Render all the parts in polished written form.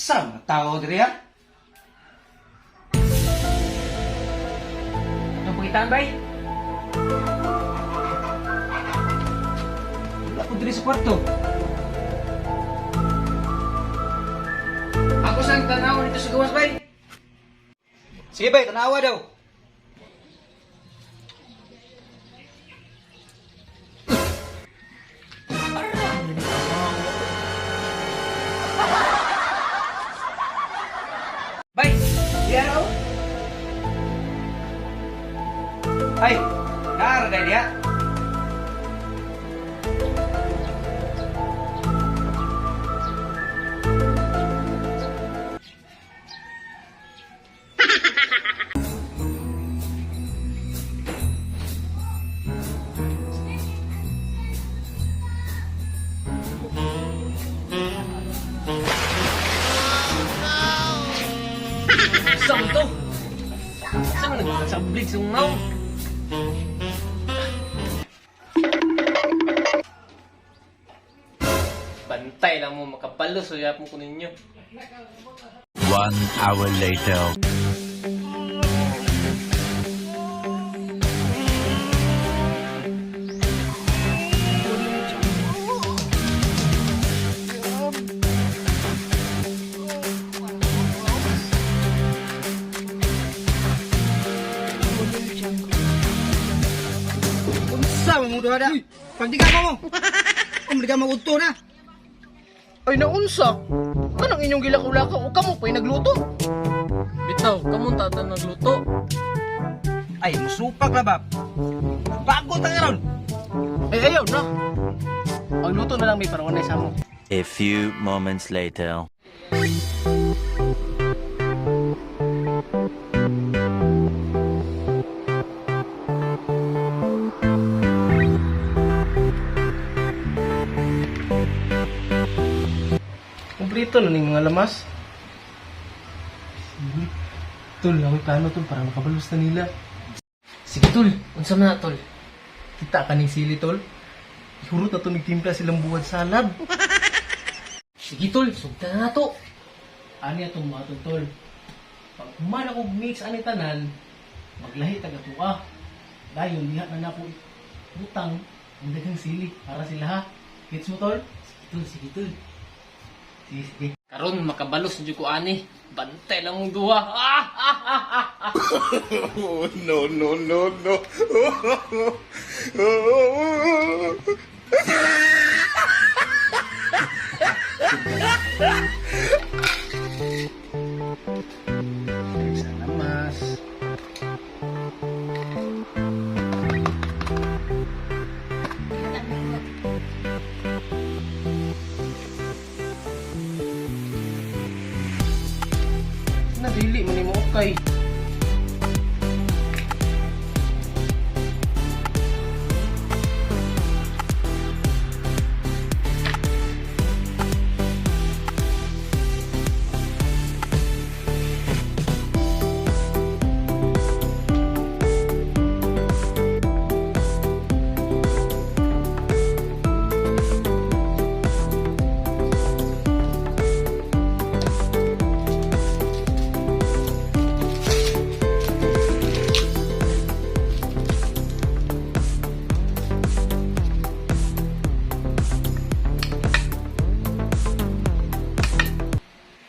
Saan na tao diri ha? Anong pagitaan, bay? Wala ko diri sa kwarto. Ako saan tanaw dito sa gawas, bay? Sige bay, tanawa daw. Bay, di araw? Ay, naara dahil diha. Saan to? Saan nagsasablig sa ungaw? Bantay lang mo, makapalos o yapon ko ninyo. 1 hour later. Unsa mo duha da? Pagdiga mo. Kumdiga mo udto na. Ay naunsa? Kanang inyong gilakaw-lakaw o kamo pa'y nagluto? Bitaw, kamong tatan nagluto. Ay, musupak na ba? Bago ta karon. Ay ayaw na. Ang luto na lang may parawanay sa mo. A few moments later. Kumplito na ning mga lamas. Sige. Tol, ako'y plano tol para makabalos na nila. Sige, tol. Unsa man na, tol? Kita ka ning sili tol. Ihurot na to nagtimpla silang buwad salad. Sige, tol. Sugta na to. Ani atong mga tol tol. Pag kuman ako mix ani tanan, maglahi taga tuwa. Dayon diha na napo butang ang daghang sili para sila ha. Gets mo tol? Sige, tol. Sige, sige. Karon makabalos jud ko ani. Bantay lang mong duha. No, no, no, no. Sa lamas. Nadili man mo okay.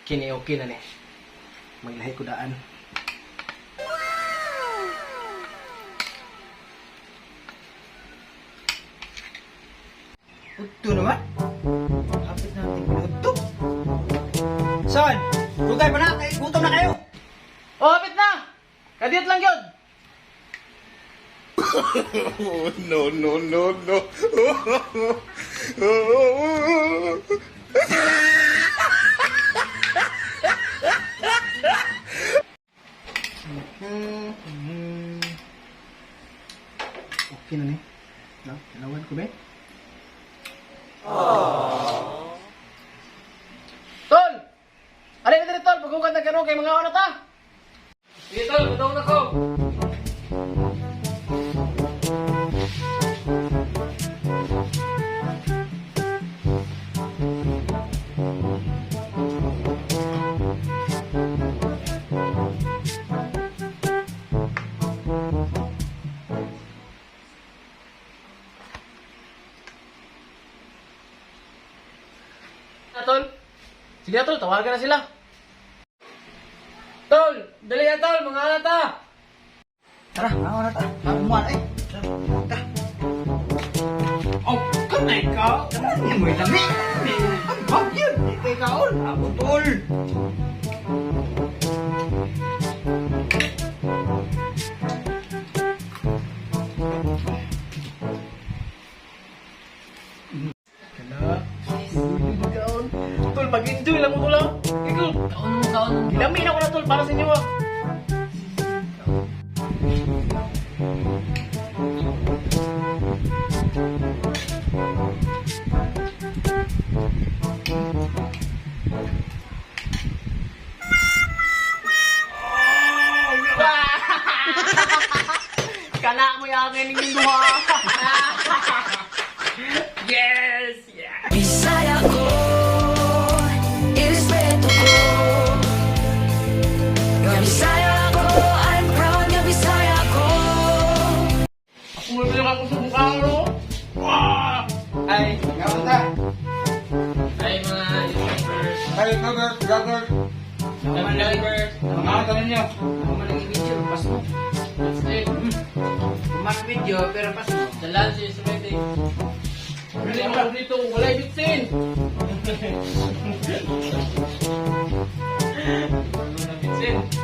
Kini okay na ni. Maglahi ko daan. Udto naman. Kapit natin udto. Son, rugay pa na. Gutom na kayo. Oh, hapit na! Kadiyot lang yun! No, no, no, no. Okay na ni. No? Dalawan ko ba? Tol! Alin na dito, tol! Pagkukat na gano'n kay mga ano ta! Sige, tol. Matawag na ko. Sige tol, tawagan na sila. Tol, dali ya tol, mga alata. Tara, ako na ta. Umuan ay. Ta. Oh, kanay ka. Kanay mo lami. Ang bagyan. Ikay kaon. Ako tol. Kana. Kaon. Tol, mag-enjoy lang mo tol ah. Ikaw, Kaon mo. gilamin ako na tol para sa inyo ah. Kana mo yakin ng duha. Yes! Yeah! Bisaya ko, irespeto ko. Nga Bisaya ko, I'm proud nga Bisaya ko. Ako mo bilang ako sa mukha mo. Wah! Ay, kaon ta. Ay, mga YouTubers. Ay, gagawin. YouTubers. Mga tanong niyo. Ako man ang video, pas mo. That's it. Mas video, pero pas mo. Dalan siya sa wedding. Bili ako dito, walay bitsin. Ano na bitsin?